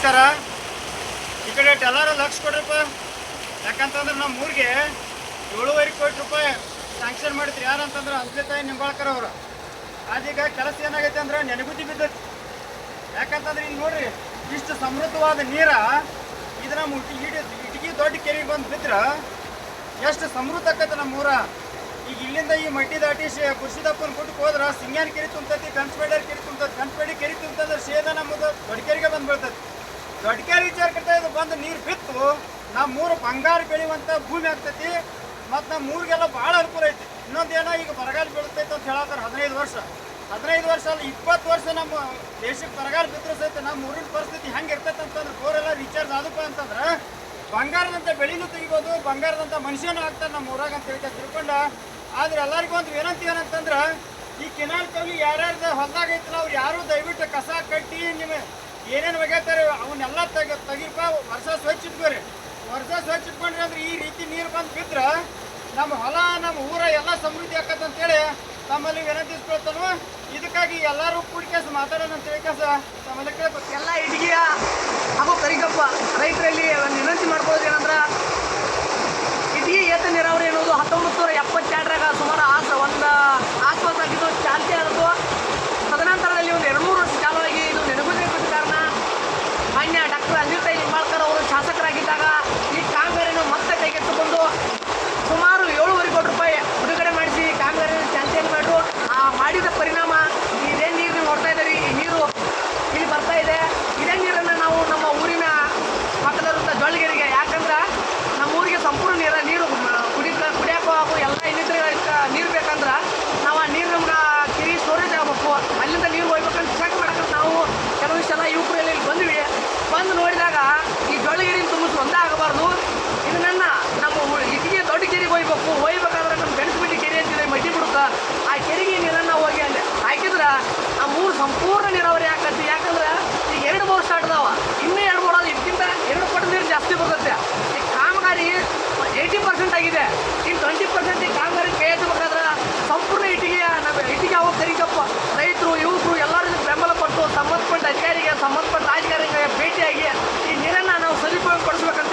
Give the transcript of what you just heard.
ನಮಸ್ಕಾರ. ಈ ಕಡೆ ಎಲ್ಲರೂ ಲಕ್ಷ ಕೊಡ್ರಪ್ಪ. ಯಾಕಂತಂದ್ರೆ ನಮ್ಮ ಊರಿಗೆ 7.5 ಕೋಟಿ ರೂಪಾಯಿ ಸ್ಯಾಂಕ್ಷನ್ ಮಾಡಿದ್ರು. ಯಾರಂತಂದ್ರೆ ಅಂಜಲಿತಾಯಿ ನಿಂಬಾಳ್ಕರ್ ಅವರು. ಅದೀಗ ಕೆಲಸ ಏನಾಗೈತೆ ಅಂದ್ರೆ ನೆನಗುದ್ದಿ ಬಿದ್ದೈತಿ. ಯಾಕಂತಂದ್ರೆ ಇಲ್ಲಿ ನೋಡ್ರಿ, ಇಷ್ಟು ಸಮೃದ್ಧವಾದ ನೀರ ಇದು ನಮ್ಮ ಇಟಗಿ ದೊಡ್ಡ ಕೆರೆಗೆ ಬಂದು ಬಿದ್ರೆ ಎಷ್ಟು ಸಮೃದ್ಧ ಆಕೈತೆ ನಮ್ಮ ಊರ. ಈಗ ಇಲ್ಲಿಂದ ಈ ಮಟ್ಟಿ ದಾಟಿ ಕುರ್ಸಿದಪ್ಪನ ಗುಡ್ಡಕ್ಕೆ ಹೋದ್ರೆ ಸಿಂಗ್ಯಾನ ಕೆರೆ ತುಂಬತೈತಿ, ಗಂಜಪೇಟೆ ಕೆರೆ ತುಂಬತೈತಿ. ಗಂಜಪೇಟೆ ಕೆರೆ ತುಂಬತಂದ್ರೆ ಸೇದ ನಮ್ಮದು ದೊಡ್ಡ ಕೆರೆಗೆ ಬಂದು ಬೀಳ್ತೈತಿ. ದೊಡ್ಡ ಕೆರೆ ವಿಚಾರ ಕಟ್ಟ ಇದು ಬಂದು ನೀರು ಬಿತ್ತು ನಮ್ಮೂರು ಬಂಗಾರ ಬೆಳೆಯುವಂಥ ಭೂಮಿ ಆಗ್ತೈತಿ. ಮತ್ತು ನಮ್ಮ ಊರಿಗೆಲ್ಲ ಭಾಳ ಅನುಕೂಲ ಐತಿ. ಇನ್ನೊಂದೇನೋ ಈಗ ಬರಗಾಲ ಬೀಳ್ತೈತೆ ಅಂತ ಹೇಳತ್ತಾರೆ. 15 ವರ್ಷ ಅಲ್ಲ 20 ವರ್ಷ ನಮ್ಮ ದೇಶಕ್ಕೆ ಬರಗಾಲ ಬಿದ್ದರೂ ಸಹಿತ ನಮ್ಮ ಊರಿನ ಪರಿಸ್ಥಿತಿ ಹೆಂಗೆ ಇರ್ತೈತೆ ಅಂತಂದ್ರೆ ಬೋರೆಲ್ಲ ರೀಚಾರ್ಜ್ ಆದಪ್ಪ ಅಂತಂದ್ರೆ ಬಂಗಾರದಂಥ ಬೆಳೆನೂ ತೆಗಿಬೋದು, ಬಂಗಾರದಂಥ ಮನುಷ್ಯನೂ ಆಗ್ತಾರೆ ನಮ್ಮ ಊರಾಗ ಅಂತ ಹೇಳ್ತಾ ತಿಳ್ಕೊಂಡು. ಆದ್ರೆ ಎಲ್ಲರಿಗೂ ಒಂದು ವಿನಂತಿ ಏನಂತಂದ್ರೆ, ಈ ಕೆನಾಲ್ ಕೌಲಿ ಯಾರ್ಯಾರ್ದು ಹೊಲದಾಗ ಐತಲ್ಲ ಅವ್ರು ಯಾರು ದಯವಿಟ್ಟು ಕಸ ಕಟ್ಟಿ ನಿಮ್ಮ ಏನೇನು ಒಗ್ಯಾತಾರೆ ಅವನ್ನೆಲ್ಲ ತೆಗಿರಪ್ಪ. ವರ್ಷ ಸ್ವಚ್ಛ ಇಟ್ಕೋರಿ. ವರ್ಷ ಸ್ವಚ್ಛ ಇಟ್ಕೊಂಡ್ರಿ ಅಂದ್ರೆ ಈ ರೀತಿ ನೀರು ಬಂದು ಬಿದ್ರೆ ನಮ್ಮ ಹೊಲ ನಮ್ಮ ಊರ ಎಲ್ಲ ಸಮೃದ್ಧಿ ಆಕತ್ತ ಅಂತೇಳಿ ತಮ್ಮಲ್ಲಿ ವಿನಂತಿಸ್ಕೊಳ್ತಾನು. ಇದಕ್ಕಾಗಿ ಎಲ್ಲರೂ ಕೂಡಿಕೆಸ ಮಾತಾಡೋಣ ಅಂತ ಹೇಳಿ ತಮ್ಮಲ್ಲಿ ಕೇಳ್ಬೇಕು. ಎಲ್ಲ ಇಟಗಿಯ ಹಾಗೂ ಕರಿಗಪ್ಪ ರೈತರಲ್ಲಿ ಒಂದು ವಿನಂತಿ ಮಾಡ್ಕೊಳ್ಳೋದು ಏನಂದ್ರೆ, ಇಟಗಿ ಏತ ನೀರಾವರಿ ಅನ್ನೋದು 1972ರಾಗ ಸುಮಾರು ಒಂದು ಆಶ್ವಾಸಾಗಿದ್ದು ಚಾಲ್ತಿ ಆದದ್ದು. ತದನಂತರದಲ್ಲಿ ಒಂದು 2-3 ವರ್ಷ ಚಾಲುವಾಗಿ ಇದು ನೆನಗುದಿಗೆ ಬಿದ್ದ ಕಾರಣ ಮಾನ್ಯ ಡಾಕ್ಟರ್ ಅಂಜಲಿತಾಯಿ ನಿಂಬಾಳ್ಕರ್ ಅವರು ಶಾಸಕರಾಗಿದ್ದಾಗ ಈ ಕಾಮಗಾರಿಯನ್ನು ಮತ್ತೆ ಕೈಗೆತ್ತಿಕೊಂಡು ಸುಮಾರು 7.5 ಕೋಟಿ ರೂಪಾಯಿ ಬಿಡುಗಡೆ ಮಾಡಿಸಿ ಕಾಮಗಾರಿಯನ್ನು ಚಾಲ್ತಿಯನ್ನು ಮಾಡಿದ್ರು. ಆ ಮಾಡಿದ ಪರಿಣಾಮ ಇದೇ ನೀರು ನೀವು ನೋಡ್ತಾ ಇದ್ದೀರಿ. ಈ ನೀರು ಇಲ್ಲಿ ಬರ್ತಾ ಇದೆ. ಇದೇ ನೀರನ್ನು ನಾವು ನಮ್ಮ ಊರಿನ ಪಕ್ಕದಲ್ಲಿರುವಂಥ ಜೊಳ್ಳಿಗೆರೆಗೆ, ಯಾಕಂದ್ರೆ ನಮ್ಮ ಊರಿಗೆ ಸಂಪೂರ್ಣ ನೀರು ಕುಡಿಯೋಕ್ಕೂ ಹಾಗೂ ಎಲ್ಲ ಇನ್ನಿತರ ನೀರು ಬೇಕಂದ್ರೆ ನಾವು ಆ ನೀರು ನಮ್ಗೆ ಕೆರೆ ಸ್ಟೋರೇಜ್ ಆಗಬೇಕು. ಅಲ್ಲಿಂದ ನೀರು ಹೋಗ್ಬೇಕಂತ ಚೆಕ್ ಮಾಡಕ್ಕೆ ನಾವು ಕೆಲವೊಂದು ಸಲ ಯುವಕರಲ್ಲಿ ಇಲ್ಲಿ ಬಂದು ನೋಡಿದಾಗ ಈ ಜೊಳ್ಳಿಗೆರೆ ತುಂಬಿಸಿ ಒಂದೇ ಆಗಬಾರ್ದು. ಇದನ್ನ ನಮ್ಮ ಇಟಗಿ ದೊಡ್ಡ ಕೆರೆಗೆ ಹೋಗ್ಬೇಕಾದ್ರೆ ನಮ್ಮ ಬೆಳೆಸ್ಬಿಟ್ಟು ಕೆರೆ ಅಂತಿದೆ ಮಡ್ಡಿ ಬಿಡುತ್ತಾ ಆ ಕೆರೆಗೆ ನೀರನ್ನು ಹೋಗಿ ಅಲ್ಲಿ ಹಾಕಿದ್ರೆ ಆ ಮೂರು ಸಂಪೂರ್ಣ ನೀರಾವರಿ ಆಕತಿ. ಯಾಕಂದ್ರೆ ಈಗ 2 ಬೋರ್ ಸ್ಟಾರ್ಟ್ ಅದಾವ, ಇನ್ನೂ 2 ಬೋರ್ ಅದು ಇದಕ್ಕಿಂತ 2 ಪಟ್ಟು ನೀರು ಜಾಸ್ತಿ ಬರ್ತೈತೆ. ಈ ಕಾಮಗಾರಿ 80% ಆಗಿದೆ. ಇನ್ನು 20% ಈ ಕಾಮಗಾರಿ ಕೈ ಎತ್ತಬೇಕಾದ್ರೆ ಸಂಪೂರ್ಣ ಇಟಗಿ ಅವಾಗ ಕರಿಗಪ್ಪ ರೈತರು ಯುವಕರು ಎಲ್ಲರೂ ಬೆಂಬಲ ಕೊಟ್ಟು ಸಂಬಂಧಪಟ್ಟ ಅಧಿಕಾರಿಗೆ ಸಂಬಂಧಪಟ್ಟ ರಾಜಕಾರಣಿಗೆ ಭೇಟಿಯಾಗಿ ಈ ನೀರನ್ನು ನಾವು ಸದುಪಯೋಗ ಪಡಿಸ್ಬೇಕಂತ